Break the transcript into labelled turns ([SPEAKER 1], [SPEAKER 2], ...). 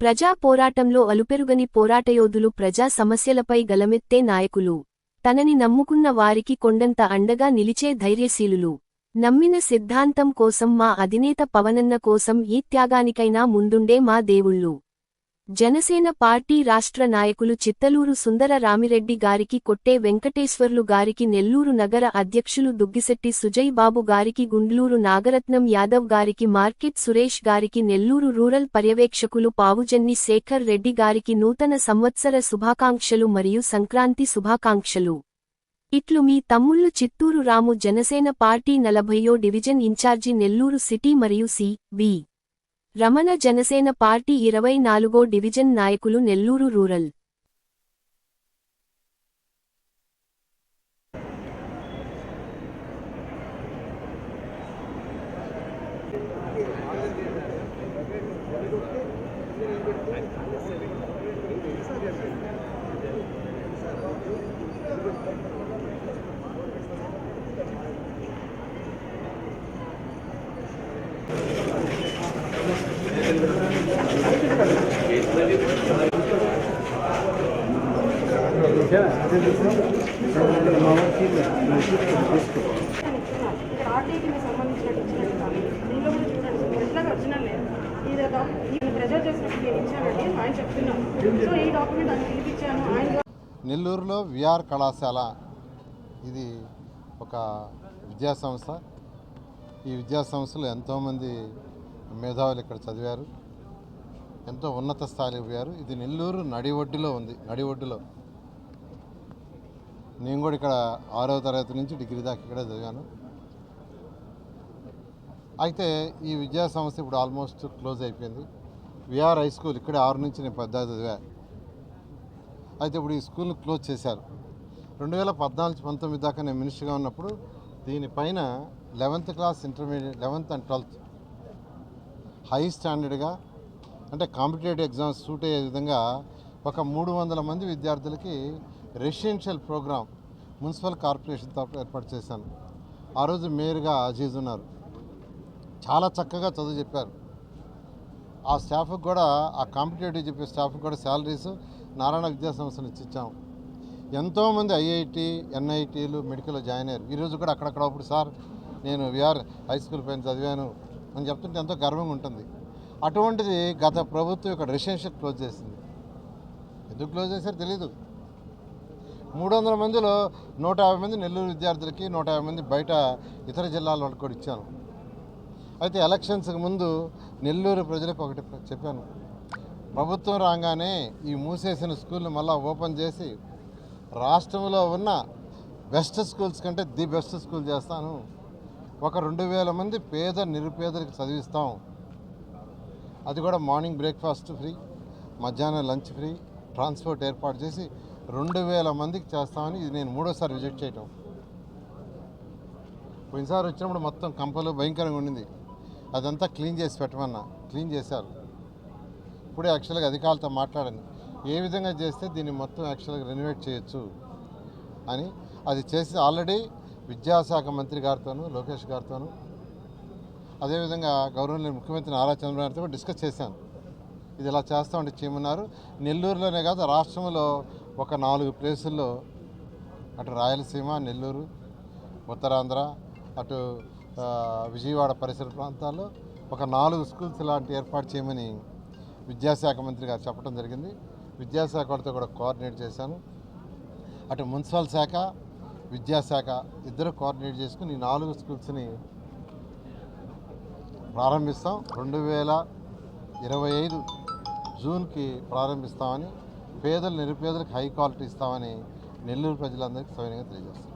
[SPEAKER 1] ప్రజా పోరాటంలో అలుపెరుగని పోరాటయోధులు, ప్రజా సమస్యలపై గలమెత్తే నాయకులు, తనని నమ్ముకున్న వారికి కొండంత అండగా నిలిచే ధైర్యశీలులు, నమ్మిన సిద్ధాంతం కోసం మా అధినేత పవనన్న కోసం ఈ త్యాగానికైనా ముందుండే మా దేవుళ్ళు. జనసేన పార్టీ రాష్ట్ర నాయకులు చిత్తలూరు సుందర రామిరెడ్డి గారికి, కొట్టే వెంకటేశ్వర్లు గారికి, నెల్లూరు నగర అధ్యక్షులు దుగ్గిశెట్టి సుజయ్ బాబు గారికి, గుండ్లూరు నాగరత్నం యాదవ్ గారికి, మార్కెట్ సురేష్ గారికి, నెల్లూరు రూరల్ పర్యవేక్షకులు పావుజన్ని శేఖర్ రెడ్డి గారికి నూతన సంవత్సర శుభాకాంక్షలు మరియు సంక్రాంతి శుభాకాంక్షలు. ఇట్లు మీ తమ్ముళ్ళు చిత్తూరు రాము, జనసేన పార్టీ 40వ డివిజన్ ఇన్ఛార్జి, నెల్లూరు సిటీ మరియు సి.వి. రమణ, జనసేన పార్టీ 24వ డివిజన్ నాయకులు, నెల్లూరు రూరల్.
[SPEAKER 2] నెల్లూరులో విఆర్ కళాశాల ఇది ఒక విద్యాసంస్థ. ఈ విద్యాసంస్థలో ఎంతోమంది మేధావులు ఇక్కడ చదివారు, ఎంతో ఉన్నత స్థాయికి పోయారు. ఇది నెల్లూరు నడిఒడ్డులో ఉంది. నడిఒడ్డులో నేను కూడా ఇక్కడ 6వ తరగతి నుంచి డిగ్రీ దాకా ఇక్కడే చదివాను. అయితే ఈ విద్యా సంస్థ ఇప్పుడు ఆల్మోస్ట్ క్లోజ్ అయిపోయింది. విఆర్ హై స్కూల్ ఇక్కడే 6 నుంచి నేను 10 చదివా. అయితే ఇప్పుడు ఈ స్కూల్ని క్లోజ్ చేశారు. 2014-19 దాకా నేను మినిస్టర్గా ఉన్నప్పుడు దీనిపైన 11th class, intermediate, 11th and 12th high స్టాండర్డ్గా, అంటే కాంపిటేటివ్ ఎగ్జామ్స్ సూట్ అయ్యే విధంగా ఒక 300 మంది విద్యార్థులకి రెసిడెన్షియల్ ప్రోగ్రామ్ మున్సిపల్ కార్పొరేషన్తో ఏర్పాటు చేశాను. ఆ రోజు మేయర్గా అజీజ్ ఉన్నారు. చాలా చక్కగా చదువు చెప్పారు. ఆ స్టాఫ్కి కూడా, ఆ కాంపిటేటివ్ చెప్పే స్టాఫ్కి కూడా శాలరీస్ నారాయణ విద్యా సంస్థలు ఇచ్చాము. ఎంతోమంది ఐఐటి, ఎన్ఐటీలు, మెడికల్లో జాయిన్ అయ్యారు. ఈరోజు కూడా అక్కడప్పుడు సార్ నేను విఆర్ హై స్కూల్ పైన చదివాను అని చెప్తుంటే ఎంతో గర్వంగా ఉంటుంది. అటువంటిది గత ప్రభుత్వం ఇక్కడ రెసిడెన్షియల్ క్లోజ్ చేసింది. ఎందుకు క్లోజ్ చేశారో తెలీదు. 300 మందిలో 150 మంది నెల్లూరు విద్యార్థులకి, 150 మంది బయట ఇతర జిల్లాల వాళ్ళకి కూడా ఇచ్చాను. అయితే ఎలక్షన్స్కి ముందు నెల్లూరు ప్రజలకు ఒకటి చెప్పాను, ప్రభుత్వం రాగానే ఈ మూసేసిన స్కూల్ని మళ్ళీ ఓపెన్ చేసి రాష్ట్రంలో ఉన్న బెస్ట్ స్కూల్స్ కంటే ది బెస్ట్ స్కూల్ చేస్తాను. ఒక 2000 మంది పేద నిరుపేదలకు చదివిస్తాం. అది కూడా మార్నింగ్ బ్రేక్ఫాస్ట్ ఫ్రీ, మధ్యాహ్నం లంచ్ ఫ్రీ, ట్రాన్స్పోర్ట్ ఏర్పాటు చేసి 2000 మందికి చేస్తామని ఇది నేను 3వసారి విజిట్ చేయటం. పోయినసారి వచ్చినప్పుడు మొత్తం కంపలు భయంకరంగా ఉండింది. అదంతా క్లీన్ చేసి పెట్టమన్నా, క్లీన్ చేశారు. ఇప్పుడే యాక్చువల్గా అధికారులతో మాట్లాడాను, ఏ విధంగా చేస్తే దీన్ని మొత్తం యాక్చువల్గా రెనోవేట్ చేయొచ్చు అని. అది చేసి ఆల్రెడీ విద్యాశాఖ మంత్రి గారితోనూ, లోకేష్ గారితోనూ, అదేవిధంగా గౌరవనీయ ముఖ్యమంత్రి నారా చంద్రబాబు నాయుడుతో కూడా డిస్కస్ చేశాను. ఇది ఇలా చేస్తామంటే చేయమన్నారు. నెల్లూరులోనే కాదు, రాష్ట్రంలో ఒక 4 ప్లేసుల్లో, అటు రాయలసీమ, నెల్లూరు, ఉత్తరాంధ్ర, అటు విజయవాడ పరిసర ప్రాంతాల్లో ఒక 4 స్కూల్స్ లాంటి ఏర్పాటు చేయమని విద్యాశాఖ మంత్రి గారు చెప్పడం జరిగింది. విద్యాశాఖ వారితో కూడా కోఆర్డినేట్ చేశాను. అటు మున్సిపల్ శాఖ, విద్యాశాఖ ఇద్దరు కోఆర్డినేట్ చేసుకుని ఈ 4 స్కూల్స్ని ప్రారంభిస్తాం. 2025 జూన్కి ప్రారంభిస్తామని, పేదలు నిరుపేదలకు హై క్వాలిటీ ఇస్తామని నెల్లూరు ప్రజలందరికీ సవినయంగా తెలియజేస్తాం.